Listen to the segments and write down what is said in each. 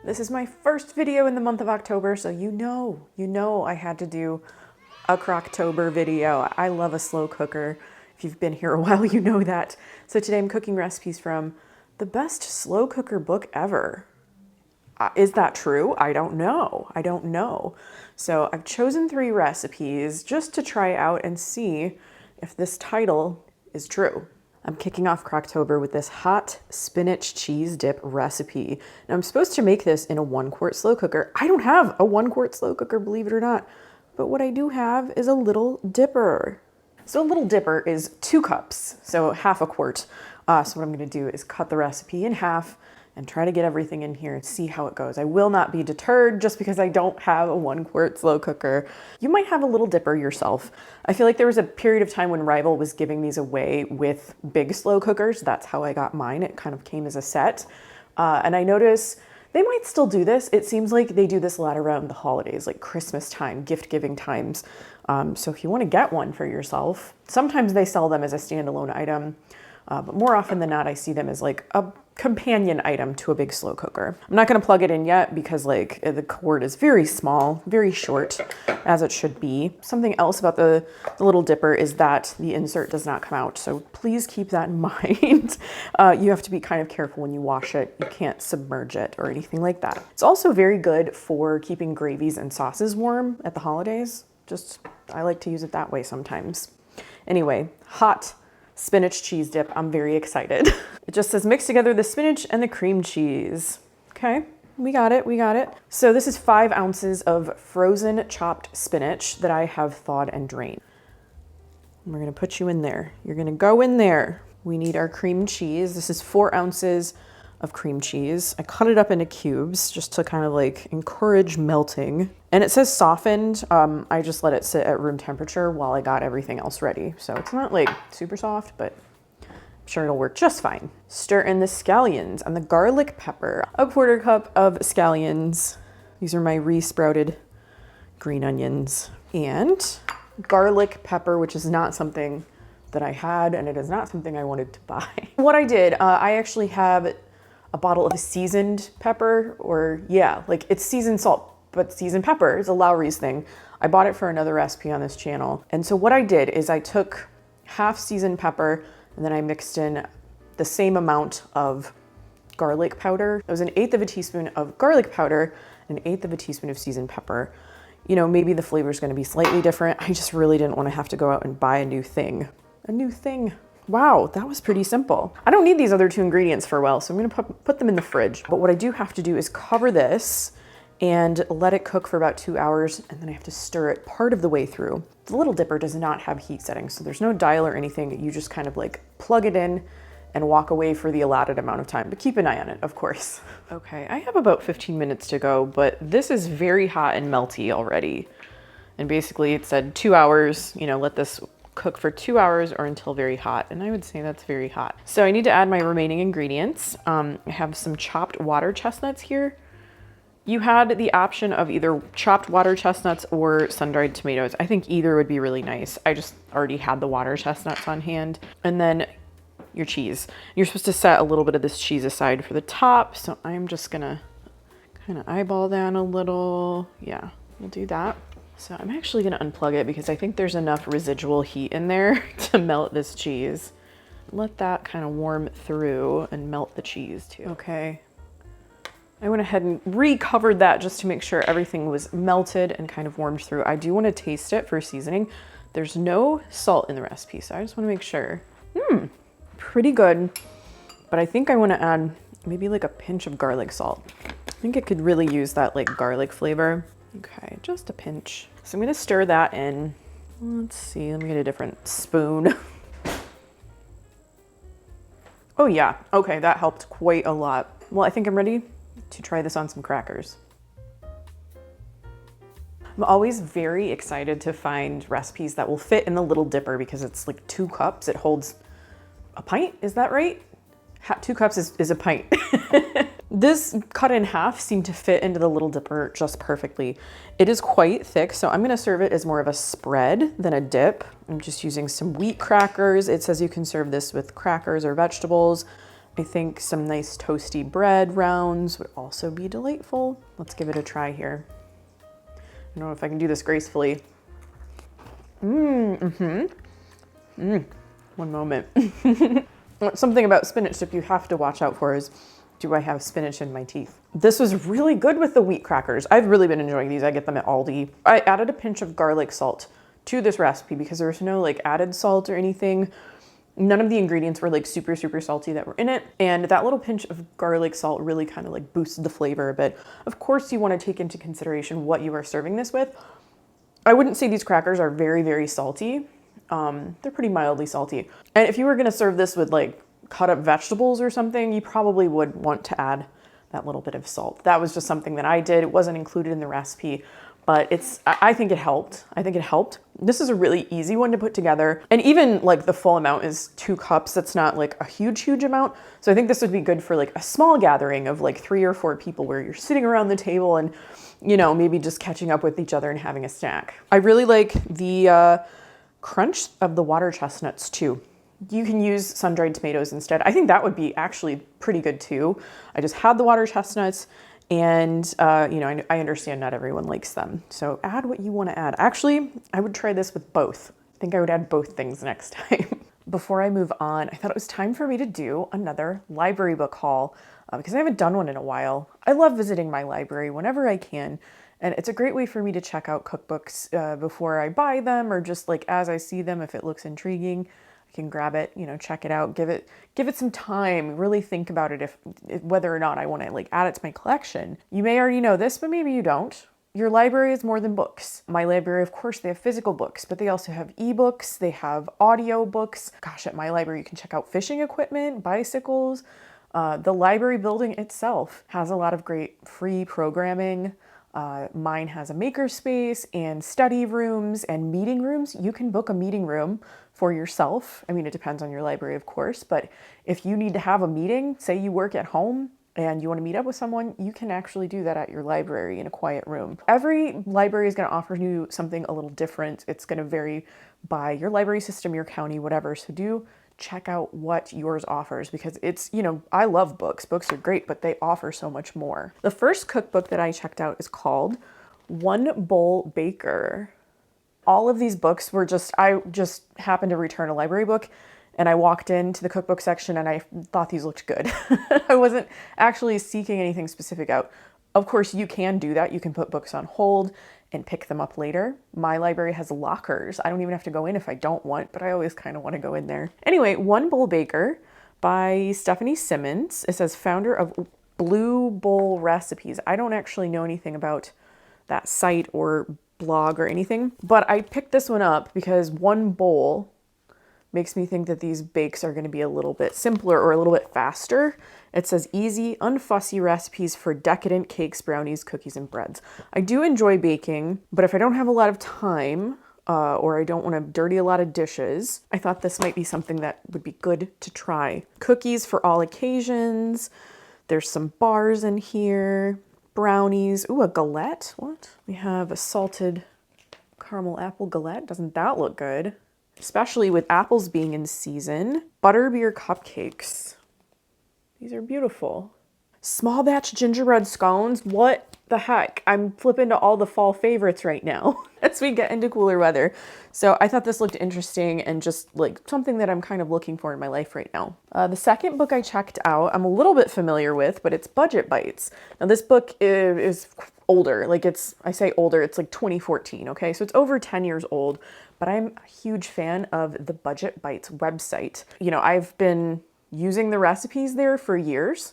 This is my first video in the month of October, so you know I had to do a Crocktober video. I love a slow cooker. If you've been here a while, you know that. So today I'm cooking recipes from the best slow cooker book ever. Is that true? I don't know. So I've chosen 3 recipes just to try out and see if this title is true. I'm kicking off Crocktober with this hot spinach cheese dip recipe. Now I'm supposed to make this in a 1-quart slow cooker. I don't have a 1-quart slow cooker, believe it or not. But what I do have is a little dipper. So a little dipper is 2 cups, so half a quart. So what I'm gonna do is cut the recipe in half and try to get everything in here and see how it goes. I will not be deterred just because I don't have a 1-quart slow cooker. You might have a little dipper yourself. I feel like there was a period of time when Rival was giving these away with big slow cookers. That's how I got mine. It kind of came as a set. And I notice they might still do this. It seems like they do this a lot around the holidays, like Christmas time, gift giving times. So if you want to get one for yourself, sometimes they sell them as a standalone item. But more often than not, I see them as like a companion item to a big slow cooker. I'm not gonna plug it in yet because like the cord is very small, very short, as it should be. Something else about the little dipper is that the insert does not come out. So please keep that in mind. You have to be kind of careful when you wash it. You can't submerge it or anything like that. It's also very good for keeping gravies and sauces warm at the holidays. I like to use it that way sometimes. Anyway, hot spinach cheese dip. I'm very excited. It just says mix together the spinach and the cream cheese. Okay, we got it. So this is 5 ounces of frozen chopped spinach that I have thawed and drained. And we're gonna put you in there. You're gonna go in there. We need our cream cheese. This is 4 ounces of cream cheese. I cut it up into cubes just to kind of like encourage melting. And it says softened. I just let it sit at room temperature while I got everything else ready. So it's not like super soft, but I'm sure it'll work just fine. Stir in the scallions and the garlic pepper. A 1/4 cup of scallions. These are my re-sprouted green onions. And garlic pepper, which is not something that I had, and it is not something I wanted to buy. What I did, I actually have a bottle of seasoned pepper, or yeah, like it's seasoned salt, but seasoned pepper is a Lowry's thing. I bought it for another recipe on this channel. And so what I did is I took half seasoned pepper and then I mixed in the same amount of garlic powder. It was 1/8 of a teaspoon of garlic powder and 1/8 of a teaspoon of seasoned pepper. You know, maybe the flavor is going to be slightly different. I just really didn't want to have to go out and buy a new thing. Wow, that was pretty simple. I don't need these other 2 ingredients for a while, so I'm gonna put them in the fridge. But what I do have to do is cover this and let it cook for about 2 hours, and then I have to stir it part of the way through. The little dipper does not have heat settings, so there's no dial or anything. You just kind of like plug it in and walk away for the allotted amount of time, but keep an eye on it, of course. Okay, I have about 15 minutes to go, but this is very hot and melty already. And basically it said 2 hours, you know, let this cook for 2 hours or until very hot. And I would say that's very hot. So I need to add my remaining ingredients. I have some chopped water chestnuts here. You had the option of either chopped water chestnuts or sun-dried tomatoes. I think either would be really nice. I just already had the water chestnuts on hand. And then your cheese. You're supposed to set a little bit of this cheese aside for the top. So I'm just gonna kind of eyeball that a little. Yeah, we'll do that. So I'm actually gonna unplug it because I think there's enough residual heat in there to melt this cheese. Let that kind of warm through and melt the cheese too. Okay. I went ahead and recovered that just to make sure everything was melted and kind of warmed through. I do want to taste it for seasoning. There's no salt in the recipe, so I just want to make sure. Pretty good. But I think I want to add maybe like a pinch of garlic salt. I think it could really use that like garlic flavor. Okay, just a pinch. So I'm gonna stir that in. Let's see, let me get a different spoon. Oh yeah, okay, that helped quite a lot. Well, I think I'm ready to try this on some crackers. I'm always very excited to find recipes that will fit in the little dipper because it's like 2 cups. It holds a pint, is that right? 2 cups is a pint. This cut in half seemed to fit into the little dipper just perfectly. It is quite thick, so I'm gonna serve it as more of a spread than a dip. I'm just using some wheat crackers. It says you can serve this with crackers or vegetables. I think some nice toasty bread rounds would also be delightful. Let's give it a try here. I don't know if I can do this gracefully. One moment. Something about spinach dip you have to watch out for is, do I have spinach in my teeth? This was really good with the wheat crackers. I've really been enjoying these. I get them at Aldi. I added a pinch of garlic salt to this recipe because there was no like added salt or anything. None of the ingredients were like super, super salty that were in it. And that little pinch of garlic salt really kind of like boosted the flavor a bit. Of course, you want to take into consideration what you are serving this with. I wouldn't say these crackers are very, very salty. They're pretty mildly salty. And if you were going to serve this with like cut up vegetables or something, you probably would want to add that little bit of salt. That was just something that I did. It wasn't included in the recipe, but I think it helped. I think it helped. This is a really easy one to put together. And even like the full amount is 2 cups. That's not like a huge, huge amount. So I think this would be good for like a small gathering of like 3 or 4 people where you're sitting around the table and, you know, maybe just catching up with each other and having a snack. I really like the crunch of the water chestnuts too. You can use sun-dried tomatoes instead. I think that would be actually pretty good too. I just had the water chestnuts and, you know, I understand not everyone likes them. So add what you want to add. Actually, I would try this with both. I think I would add both things next time. Before I move on, I thought it was time for me to do another library book haul because I haven't done one in a while. I love visiting my library whenever I can. And it's a great way for me to check out cookbooks before I buy them, or just like as I see them, if it looks intriguing, I can grab it, you know, check it out, give it some time, really think about it if whether or not I want to like add it to my collection. You may already know this, but maybe you don't. Your library is more than books. My library, of course, they have physical books, but they also have ebooks, they have audio books. Gosh, at my library, you can check out fishing equipment, bicycles. The library building itself has a lot of great free programming. Mine has a makerspace and study rooms and meeting rooms. You can book a meeting room for yourself. I mean, it depends on your library, of course, but if you need to have a meeting, say you work at home and you want to meet up with someone, you can actually do that at your library in a quiet room. Every library is going to offer you something a little different. It's going to vary by your library system, your county, whatever. So do check out what yours offers because it's, you know, I love books. Books are great, but they offer so much more. The first cookbook that I checked out is called One Bowl Baker. All of these books were I just happened to return a library book and I walked into the cookbook section and I thought these looked good. I wasn't actually seeking anything specific out. Of course, you can do that. You can put books on hold and pick them up later. My library has lockers. I don't even have to go in if I don't want, but I always kind of want to go in there. Anyway, One Bowl Baker by Stephanie Simmons. It says founder of Blue Bowl Recipes. I don't actually know anything about that site or blog or anything, but I picked this one up because one bowl makes me think that these bakes are going to be a little bit simpler or a little bit faster. It says easy, unfussy recipes for decadent cakes, brownies, cookies, and breads. I do enjoy baking, but if I don't have a lot of time or I don't want to dirty a lot of dishes, I thought this might be something that would be good to try. Cookies for all occasions. There's some bars in here. Brownies. Ooh, a galette. What? We have a salted caramel apple galette. Doesn't that look good? Especially with apples being in season. Butterbeer cupcakes. These are beautiful. Small batch gingerbread scones. What the heck? I'm flipping to all the fall favorites right now as we get into cooler weather. So I thought this looked interesting and just like something that I'm kind of looking for in my life right now. The second book I checked out, I'm a little bit familiar with, but it's Budget Bites. Now this book is older. Like I say older, it's like 2014, okay? So it's over 10 years old, but I'm a huge fan of the Budget Bites website. You know, I've been using the recipes there for years,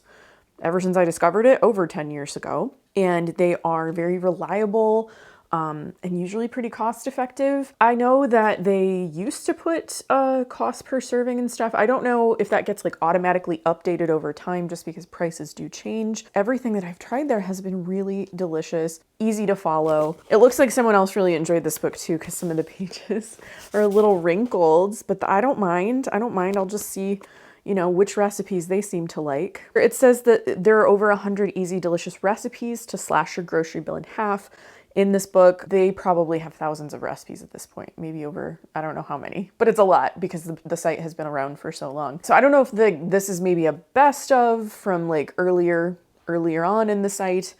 ever since I discovered it over 10 years ago. And they are very reliable and usually pretty cost effective. I know that they used to put cost per serving and stuff. I don't know if that gets like automatically updated over time just because prices do change. Everything that I've tried there has been really delicious, easy to follow. It looks like someone else really enjoyed this book too because some of the pages are a little wrinkled, but I don't mind. I'll just see, you know, which recipes they seem to like. It says that there are over 100 easy, delicious recipes to slash your grocery bill in half. in this book. They probably have thousands of recipes at this point, maybe over, I don't know how many, but it's a lot because the site has been around for so long. So I don't know if this is maybe a best of from like earlier on in the site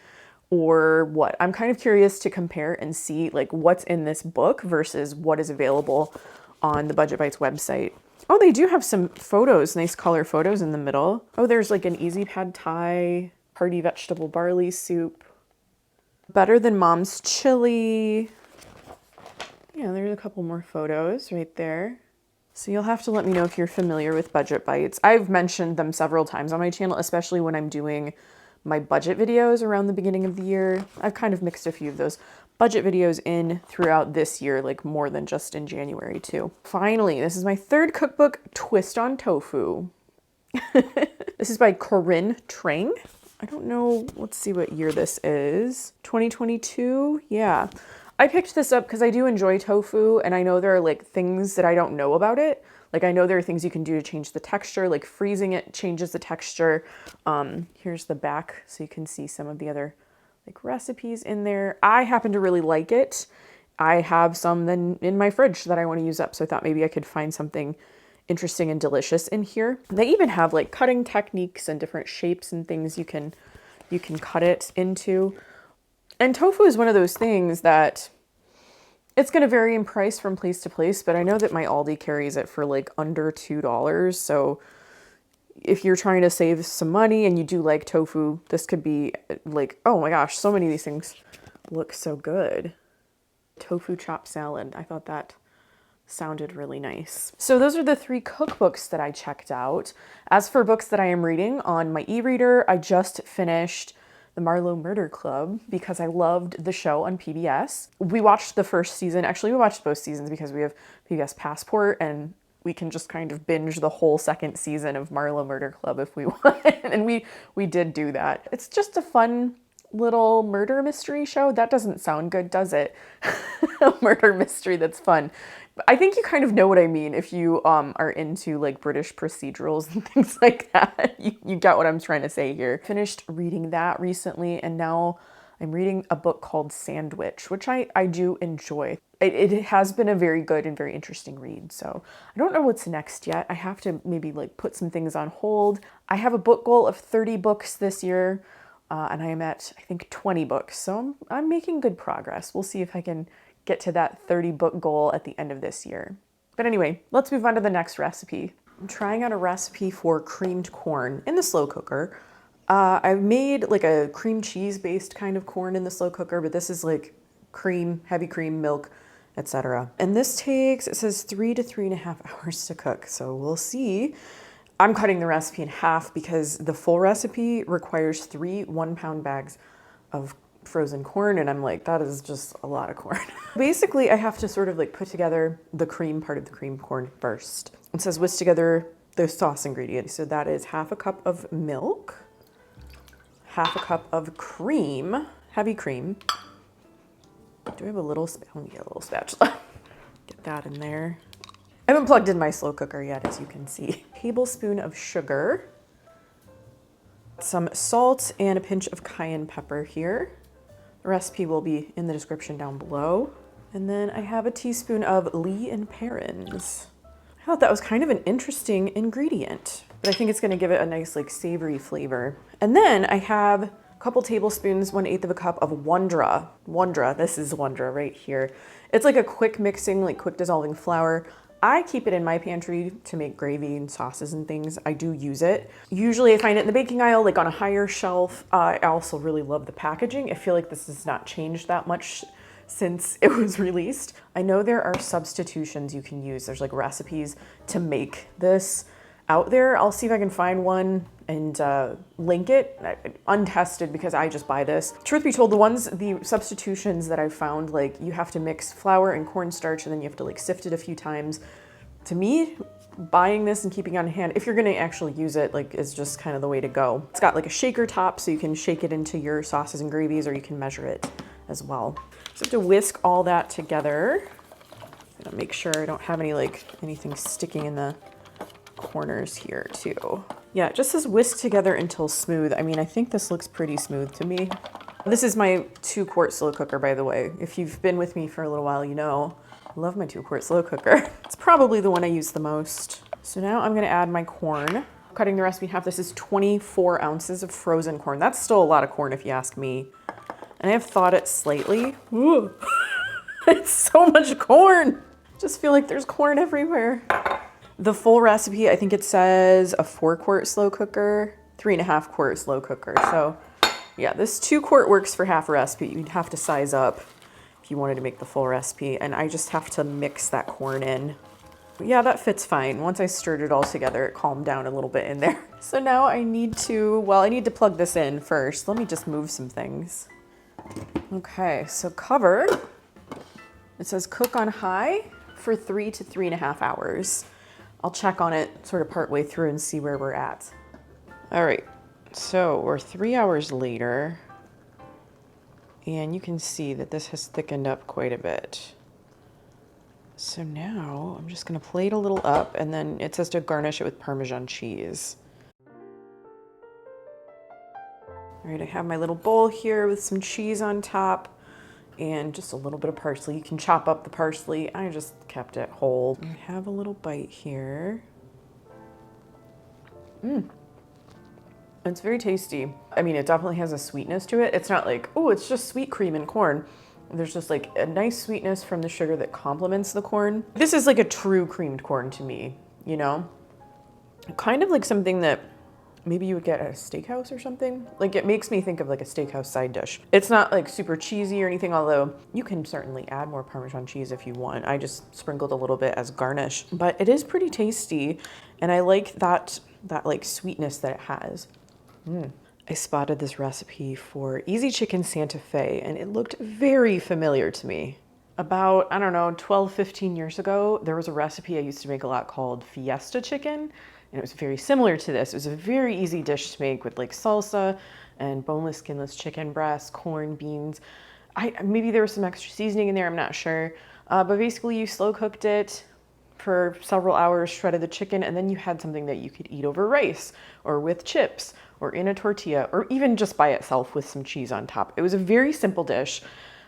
or what. I'm kind of curious to compare and see like what's in this book versus what is available on the Budget Bites website. Oh, they do have some photos, nice color photos in the middle. Oh, there's like an easy pad thai, hearty vegetable barley soup. Better Than Mom's chili. Yeah, there's a couple more photos right there. So you'll have to let me know if you're familiar with Budget Bites. I've mentioned them several times on my channel, especially when I'm doing my budget videos around the beginning of the year. I've kind of mixed a few of those budget videos in throughout this year, like more than just in January too. Finally, this is my third cookbook, Twist on Tofu. This is by Corinne Trang. I don't know, let's see what year this is. 2022, yeah. I picked this up because I do enjoy tofu and I know there are like things that I don't know about it. Like I know there are things you can do to change the texture, like freezing it changes the texture. Here's the back so you can see some of the other like recipes in there. I happen to really like it. I have some then in my fridge that I want to use up. So I thought maybe I could find something interesting and delicious in here. They even have like cutting techniques and different shapes and things you can cut it into. And tofu is one of those things that it's going to vary in price from place to place, but I know that my Aldi carries it for like under $2. So if you're trying to save some money and you do like tofu, this could be like, oh my gosh, so many of these things look so good. Tofu chopped salad. I thought that sounded really nice. So those are the 3 cookbooks that I checked out. As for books that I am reading on my e-reader, I just finished The Marlowe Murder Club because I loved the show on PBS. We watched the first season. Actually, we watched both seasons because we have PBS Passport and we can just kind of binge the whole second season of Marlowe Murder Club if we want. And we did do that. It's just a fun little murder mystery show. That doesn't sound good, does it? A murder mystery that's fun. I think you kind of know what I mean if you are into like British procedurals and things like that. You get what I'm trying to say here. Finished reading that recently and now I'm reading a book called Sandwich, which I do enjoy. It has been a very good and very interesting read. So I don't know what's next yet. I have to maybe like put some things on hold. I have a book goal of 30 books this year and I am at, I think, 20 books. So I'm making good progress. We'll see if I can get to that 30 book goal at the end of this year. But anyway, let's move on to the next recipe. I'm trying out a recipe for creamed corn in the slow cooker. I've made like a cream cheese based kind of corn in the slow cooker, but this is like cream, heavy cream, milk, etc. And this takes, it says 3 to 3.5 hours to cook. So we'll see. I'm cutting the recipe in half because the full recipe requires 3 1-pound bags of frozen corn, and I'm like, that is just a lot of corn. Basically, I have to sort of like put together the cream part of the cream corn first. It says whisk together the sauce ingredients. So that is 1/2 cup of milk, 1/2 cup of cream, heavy cream. Do I have a little, let me get a little spatula. Get that in there. I haven't plugged in my slow cooker yet, as you can see. Tablespoon of sugar, some salt, and a pinch of cayenne pepper here. The recipe will be in the description down below. And then I have a teaspoon of Lee and Perrins. I thought that was kind of an interesting ingredient, but I think it's gonna give it a nice like savory flavor. And then I have a couple tablespoons, 1/8 of a cup of Wondra. Wondra, this is Wondra right here. It's like a quick mixing, like quick dissolving flour. I keep it in my pantry to make gravy and sauces and things. I do use it. Usually I find it in the baking aisle, like on a higher shelf. I also really love the packaging. I feel like this has not changed that much since it was released. I know there are substitutions you can use. There's like recipes to make this out there. I'll see if I can find one and link it, untested because I just buy this. Truth be told, the substitutions that I've found, like you have to mix flour and cornstarch and then you have to like sift it a few times. To me, buying this and keeping it on hand, if you're gonna actually use it, like is just kind of the way to go. It's got like a shaker top so you can shake it into your sauces and gravies or you can measure it as well. So I have to whisk all that together. I'm gonna make sure I don't have anything sticking in the corners here too. Yeah, it just says whisk together until smooth. I mean, I think this looks pretty smooth to me. This is my 2-quart slow cooker, by the way. If you've been with me for a little while, you know I love my 2-quart slow cooker. It's probably the one I use the most. So now I'm gonna add my corn. Cutting the recipe in half. This is 24 ounces of frozen corn. That's still a lot of corn if you ask me. And I have thawed it slightly. Ooh. It's so much corn. Just feel like there's corn everywhere. The full recipe, I think it says a 4-quart slow cooker, 3.5-quart slow cooker. So yeah, this 2-quart works for half a recipe. You'd have to size up if you wanted to make the full recipe. And I just have to mix that corn in. But yeah, that fits fine. Once I stirred it all together, it calmed down a little bit in there. So now I need to plug this in first. Let me just move some things. Okay, so cover. It says cook on high for 3 to 3.5 hours. I'll check on it sort of partway through and see where we're at. All right, so we're 3 hours later, and you can see that this has thickened up quite a bit. So now I'm just gonna plate a little up, and then it says to garnish it with Parmesan cheese. All right, I have my little bowl here with some cheese on top and just a little bit of parsley. You can chop up the parsley. I just kept it whole. I have a little bite here. It's very tasty. I mean, it definitely has a sweetness to it. It's not like, oh, it's just sweet cream and corn. There's just like a nice sweetness from the sugar that complements the corn. This is like a true creamed corn to me, you know? Kind of like something that maybe you would get at a steakhouse or something. Like it makes me think of like a steakhouse side dish. It's not like super cheesy or anything, although you can certainly add more Parmesan cheese if you want. I just sprinkled a little bit as garnish, but it is pretty tasty. And I like that like sweetness that it has. I spotted this recipe for Easy Chicken Santa Fe, and it looked very familiar to me. About, I don't know, 12, 15 years ago, there was a recipe I used to make a lot called Fiesta Chicken, and it was very similar to this. It was a very easy dish to make with like salsa and boneless, skinless chicken breast, corn, beans. Maybe there was some extra seasoning in there, I'm not sure. But basically you slow cooked it for several hours, shredded the chicken, and then you had something that you could eat over rice or with chips or in a tortilla or even just by itself with some cheese on top. It was a very simple dish,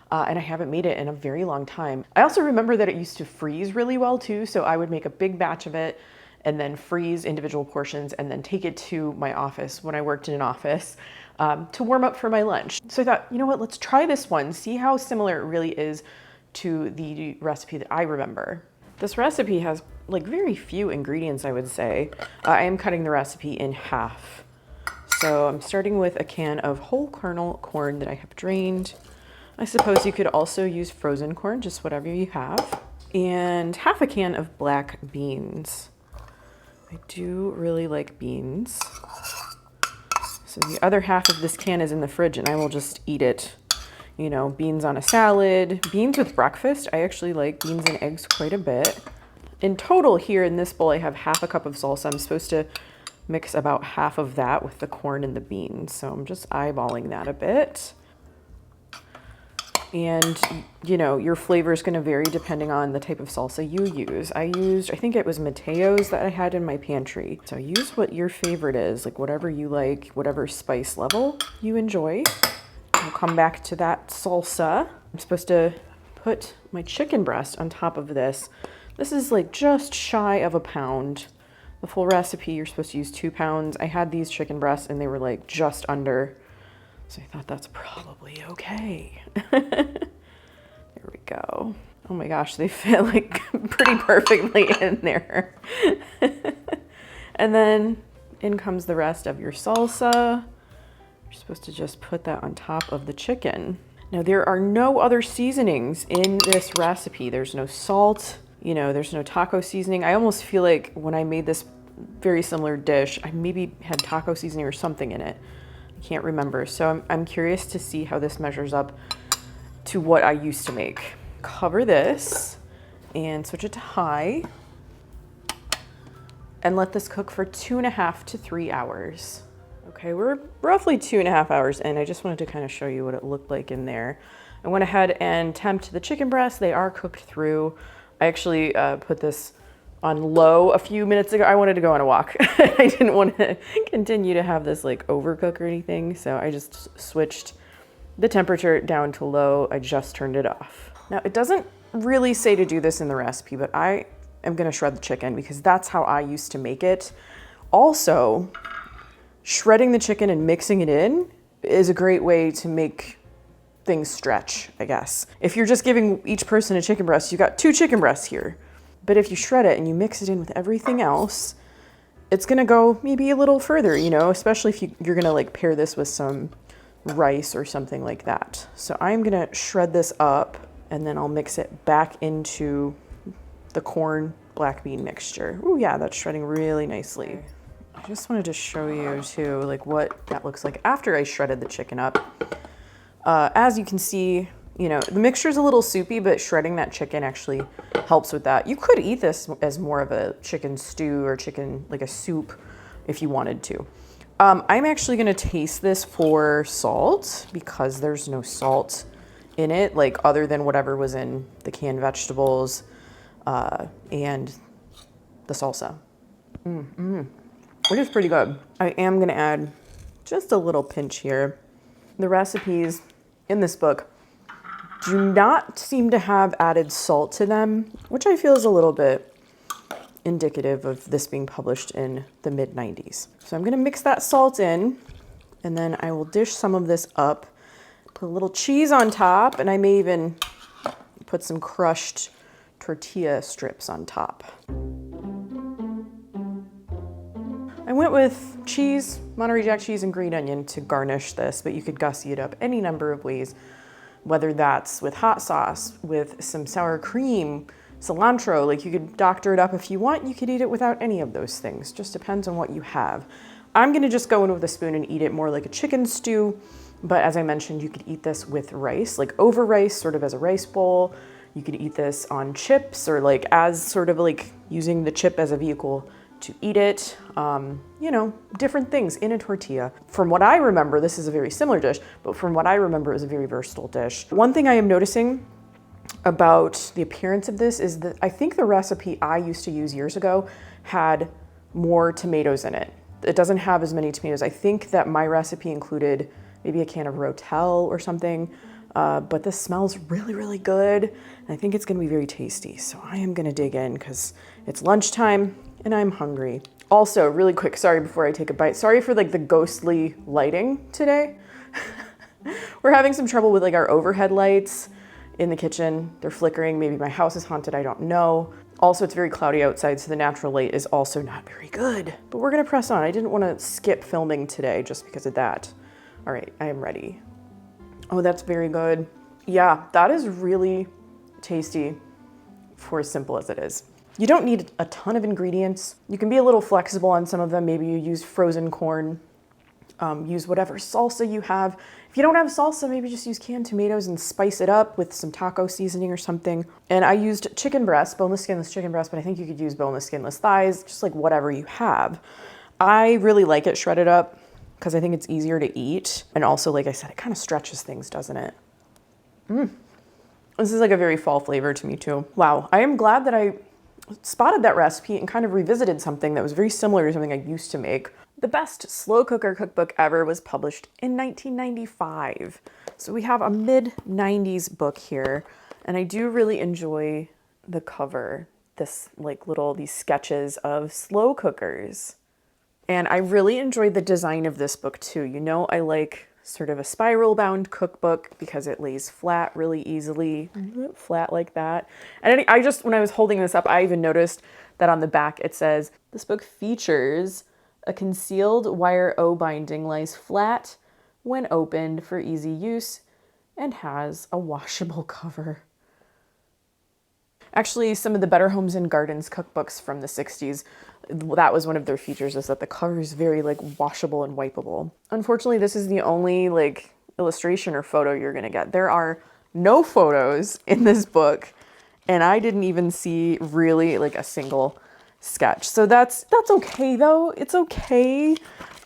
and I haven't made it in a very long time. I also remember that it used to freeze really well too, so I would make a big batch of it and then freeze individual portions and then take it to my office when I worked in an office to warm up for my lunch. So I thought, you know what, let's try this one, see how similar it really is to the recipe that I remember. This recipe has like very few ingredients, I would say. I am cutting the recipe in half. So I'm starting with a can of whole kernel corn that I have drained. I suppose you could also use frozen corn, just whatever you have. And half a can of black beans. I do really like beans. So the other half of this can is in the fridge and I will just eat it. You know, beans on a salad, beans with breakfast. I actually like beans and eggs quite a bit. In total here in this bowl, I have half a cup of salsa. I'm supposed to mix about half of that with the corn and the beans. So I'm just eyeballing that a bit. And, you know, your flavor is going to vary depending on the type of salsa you use. I think it was Mateo's that I had in my pantry. So use what your favorite is, like whatever you like, whatever spice level you enjoy. I'll come back to that salsa. I'm supposed to put my chicken breast on top of this. This is like just shy of a pound. The full recipe, you're supposed to use 2 pounds. I had these chicken breasts and they were like just under. So I thought that's probably okay. There we go. Oh my gosh, they fit like pretty perfectly in there. And then in comes the rest of your salsa. You're supposed to just put that on top of the chicken. Now there are no other seasonings in this recipe. There's no salt, you know, there's no taco seasoning. I almost feel like when I made this very similar dish, I maybe had taco seasoning or something in it. I can't remember. So I'm curious to see how this measures up to what I used to make. Cover this and switch it to high and let this cook for 2.5 to 3 hours. Okay, we're roughly 2.5 hours in. I just wanted to kind of show you what it looked like in there. I went ahead and temped the chicken breasts. They are cooked through. I actually put this on low a few minutes ago. I wanted to go on a walk. I didn't want to continue to have this like overcook or anything. So I just switched the temperature down to low. I just turned it off. Now, it doesn't really say to do this in the recipe, but I am gonna shred the chicken because that's how I used to make it. Also, shredding the chicken and mixing it in is a great way to make things stretch, I guess. If you're just giving each person a chicken breast, you got 2 chicken breasts here. But if you shred it and you mix it in with everything else, it's gonna go maybe a little further, you know, especially if you're gonna like pair this with some rice or something like that. So I'm gonna shred this up and then I'll mix it back into the corn black bean mixture. Oh yeah, that's shredding really nicely. I just wanted to show you too, like what that looks like after I shredded the chicken up. As you can see, you know, the mixture is a little soupy, but shredding that chicken actually helps with that. You could eat this as more of a chicken stew or chicken, like a soup, if you wanted to. I'm actually gonna taste this for salt because there's no salt in it, like other than whatever was in the canned vegetables and the salsa. Which is pretty good. I am gonna add just a little pinch here. The recipes in this book do not seem to have added salt to them, which I feel is a little bit indicative of this being published in the mid-90s. So I'm gonna mix that salt in, and then I will dish some of this up, put a little cheese on top, and I may even put some crushed tortilla strips on top. I went with cheese, Monterey Jack cheese, and green onion to garnish this, but you could gussy it up any number of ways, whether that's with hot sauce, with some sour cream, cilantro, like you could doctor it up if you want. You could eat it without any of those things. Just depends on what you have. I'm gonna just go in with a spoon and eat it more like a chicken stew, but as I mentioned, you could eat this with rice, like over rice, sort of as a rice bowl. You could eat this on chips or like as sort of like using the chip as a vehicle to eat it, you know, different things in a tortilla. From what I remember, this is a very similar dish, but from what I remember, it was a very versatile dish. One thing I am noticing about the appearance of this is that I think the recipe I used to use years ago had more tomatoes in it. It doesn't have as many tomatoes. I think that my recipe included maybe a can of Rotel or something, but this smells really, really good. And I think it's gonna be very tasty. So I am gonna dig in because it's lunchtime and I'm hungry. Also, really quick, sorry before I take a bite, sorry for like the ghostly lighting today. We're having some trouble with like our overhead lights in the kitchen. They're flickering. Maybe my house is haunted, I don't know. Also, it's very cloudy outside, so the natural light is also not very good. But we're gonna press on. I didn't wanna skip filming today just because of that. All right, I am ready. Oh, that's very good. Yeah, that is really tasty for as simple as it is. You don't need a ton of ingredients. You can be a little flexible on some of them. Maybe you use frozen corn, use whatever salsa you have. If you don't have salsa, maybe just use canned tomatoes and spice it up with some taco seasoning or something. And I used chicken breast, boneless, skinless chicken breast, but I think you could use boneless, skinless thighs, just like whatever you have. I really like it shredded up because I think it's easier to eat. And also, like I said, it kind of stretches things, doesn't it? This is like a very fall flavor to me too. Wow, I am glad that I spotted that recipe and kind of revisited something that was very similar to something I used to make. The best slow cooker cookbook ever was published in 1995. So we have a mid-90s book here, and I do really enjoy the cover, this like these sketches of slow cookers. And I really enjoyed the design of this book too. You know, I like sort of a spiral bound cookbook because it lays flat really easily, flat like that. And I just, when I was holding this up, I even noticed that on the back it says, this book features a concealed wire O binding, lies flat when opened for easy use, and has a washable cover. Actually, some of the Better Homes and Gardens cookbooks from the 60s, that was one of their features, is that the cover is very like washable and wipeable. Unfortunately, this is the only like illustration or photo you're gonna get. There are no photos in this book, and I didn't even see really like a single sketch. So that's okay though. It's okay.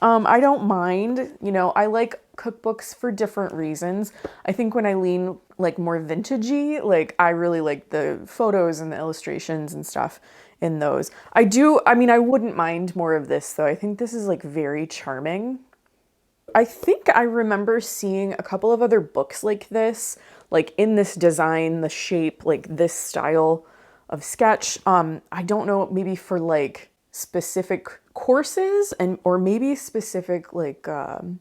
I don't mind. You know, I like cookbooks for different reasons. I think when I lean like more vintagey, like I really like the photos and the illustrations and stuff in those. I mean, I wouldn't mind more of this though. I think this is like very charming. I think I remember seeing a couple of other books like this, like in this design, the shape, like this style of sketch. I don't know, maybe for like specific courses and or maybe specific like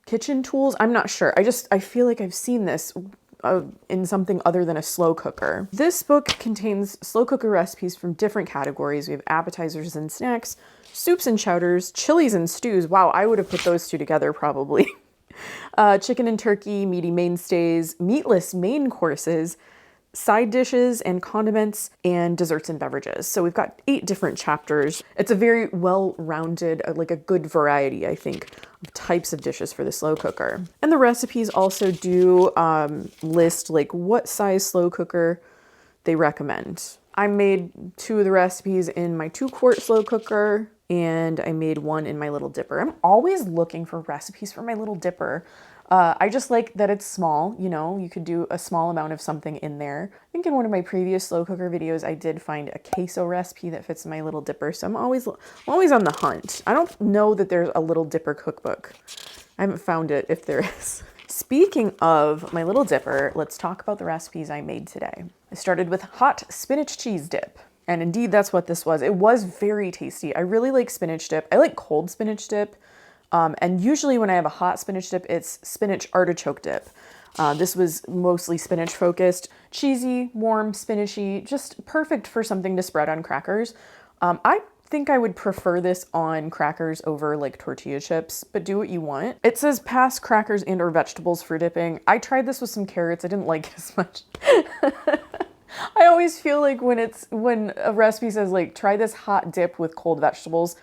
kitchen tools. I'm not sure. I feel like I've seen this in something other than a slow cooker. This book contains slow cooker recipes from different categories. We have appetizers and snacks, soups and chowders, chilies and stews. Wow, I would have put those two together probably. Chicken and turkey, meaty mainstays, meatless main courses, side dishes and condiments, and desserts and beverages. So we've got 8 different chapters. It's a very well-rounded, like a good variety, I think, of types of dishes for the slow cooker. And the recipes also do list like what size slow cooker they recommend. I made 2 of the recipes in my 2-quart slow cooker, and I made 1 in my little dipper. I'm always looking for recipes for my little dipper. I just like that it's small, you know, you could do a small amount of something in there. I think in one of my previous slow cooker videos, I did find a queso recipe that fits in my little dipper. So I'm always on the hunt. I don't know that there's a little dipper cookbook. I haven't found it if there is. Speaking of my little dipper, let's talk about the recipes I made today. I started with hot spinach cheese dip. And indeed, that's what this was. It was very tasty. I really like spinach dip. I like cold spinach dip. And usually when I have a hot spinach dip, it's spinach artichoke dip. This was mostly spinach focused, cheesy, warm, spinachy, just perfect for something to spread on crackers. I think I would prefer this on crackers over like tortilla chips, but do what you want. It says pass crackers and or vegetables for dipping. I tried this with some carrots. I didn't like it as much. I always feel like when a recipe says like, try this hot dip with cold vegetables,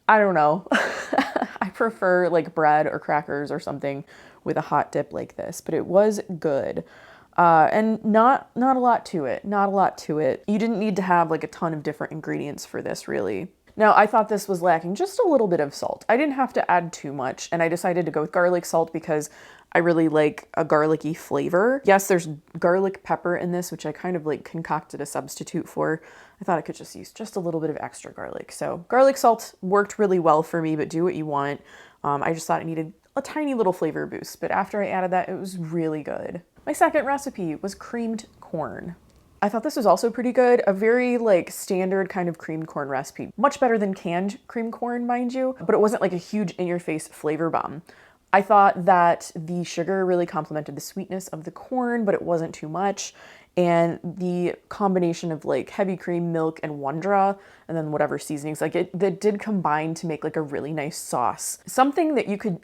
I don't know. I prefer like bread or crackers or something with a hot dip like this, but it was good. And not a lot to it, not a lot to it. You didn't need to have like a ton of different ingredients for this really. Now I thought this was lacking just a little bit of salt. I didn't have to add too much, and I decided to go with garlic salt because I really like a garlicky flavor. Yes, there's garlic pepper in this, which I kind of like concocted a substitute for. I thought I could just use just a little bit of extra garlic. So garlic salt worked really well for me, but do what you want. I just thought it needed a tiny little flavor boost, but after I added that, it was really good. My second recipe was creamed corn. I thought this was also pretty good. A very like standard kind of creamed corn recipe. Much better than canned creamed corn, mind you, but it wasn't like a huge in-your-face flavor bomb. I thought that the sugar really complemented the sweetness of the corn, but it wasn't too much. And the combination of like heavy cream, milk, and Wondra, and then whatever seasonings, like that did combine to make like a really nice sauce. Something that you could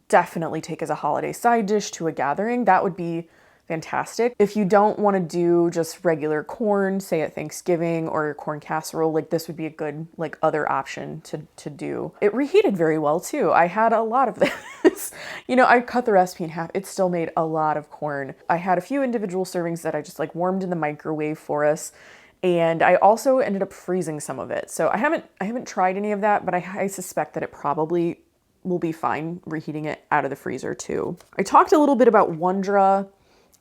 definitely take as a holiday side dish to a gathering. That would be fantastic. If you don't want to do just regular corn, say at Thanksgiving, or corn casserole, like this would be a good like other option to do. It reheated very well too. I had a lot of this. You know, I cut the recipe in half. It still made a lot of corn. I had a few individual servings that I just like warmed in the microwave for us. And I also ended up freezing some of it. So I haven't tried any of that, but I suspect that it probably will be fine reheating it out of the freezer too. I talked a little bit about Wondra.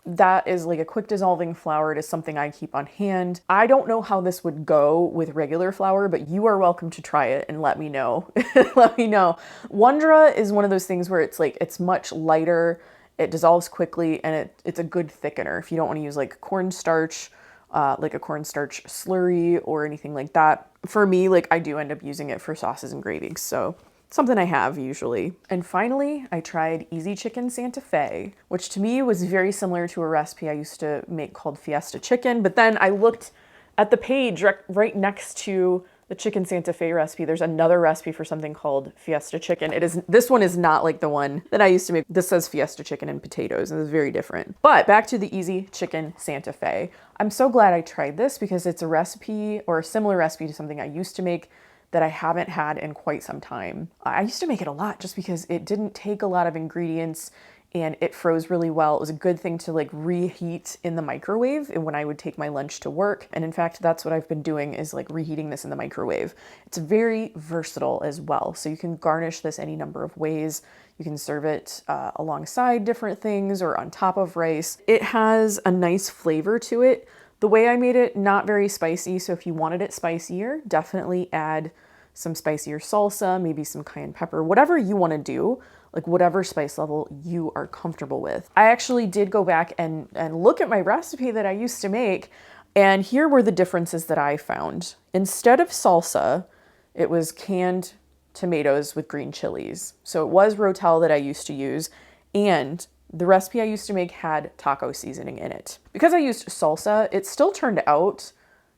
That is like a quick dissolving flour. It is something I keep on hand. I don't know how this would go with regular flour, but you are welcome to try it and let me know. Let me know. Wondra is one of those things where it's like, it's much lighter, it dissolves quickly, and it's a good thickener. If you don't want to use like cornstarch, like a cornstarch slurry or anything like that. For me, like I do end up using it for sauces and gravies. So something I have usually. And finally, I tried Easy Chicken Santa Fe, which to me was very similar to a recipe I used to make called Fiesta Chicken. But then I looked at the page right next to the Chicken Santa Fe recipe. There's another recipe for something called Fiesta Chicken. This one is not like the one that I used to make. This says Fiesta Chicken and potatoes, and it's very different. But back to the Easy Chicken Santa Fe. I'm so glad I tried this because it's a recipe or a similar recipe to something I used to make that I haven't had in quite some time. I used to make it a lot just because it didn't take a lot of ingredients and it froze really well. It was a good thing to like reheat in the microwave when I would take my lunch to work. And in fact, that's what I've been doing is like reheating this in the microwave. It's very versatile as well. So you can garnish this any number of ways. You can serve it alongside different things or on top of rice. It has a nice flavor to it. The way I made it, not very spicy. So if you wanted it spicier, definitely add some spicier salsa, maybe some cayenne pepper, whatever you want to do, like whatever spice level you are comfortable with. I actually did go back and look at my recipe that I used to make, and here were the differences that I found. Instead of salsa, it was canned tomatoes with green chilies. So it was Rotel that I used to use, and the recipe I used to make had taco seasoning in it. Because I used salsa, it still turned out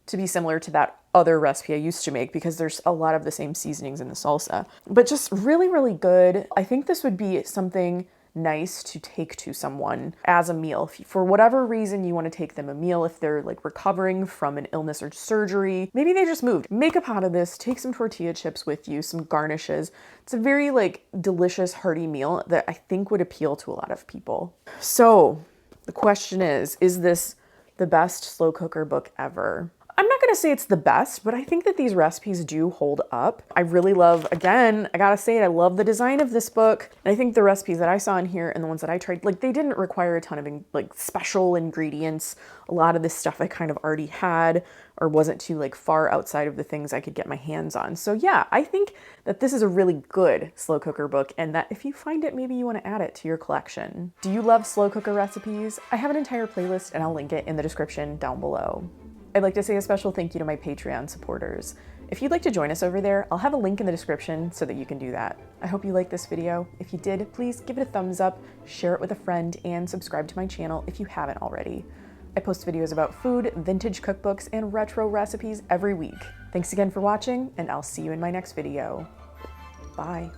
to be similar to that other recipe I used to make because there's a lot of the same seasonings in the salsa, but just really, really good. I think this would be something nice to take to someone as a meal. If for whatever reason you want to take them a meal, if they're like recovering from an illness or surgery, maybe they just moved, make a pot of this, take some tortilla chips with you, some garnishes. It's a very like delicious, hearty meal that I think would appeal to a lot of people. So the question is this the best slow cooker book ever? I'm not gonna say it's the best, but I think that these recipes do hold up. I really love, again, I gotta say it, I love the design of this book. And I think the recipes that I saw in here and the ones that I tried, like they didn't require a ton of like special ingredients. A lot of this stuff I kind of already had or wasn't too like far outside of the things I could get my hands on. So yeah, I think that this is a really good slow cooker book and that if you find it, maybe you wanna add it to your collection. Do you love slow cooker recipes? I have an entire playlist and I'll link it in the description down below. I'd like to say a special thank you to my Patreon supporters. If you'd like to join us over there, I'll have a link in the description so that you can do that. I hope you liked this video. If you did, please give it a thumbs up, share it with a friend, and subscribe to my channel if you haven't already. I post videos about food, vintage cookbooks, and retro recipes every week. Thanks again for watching, and I'll see you in my next video. Bye.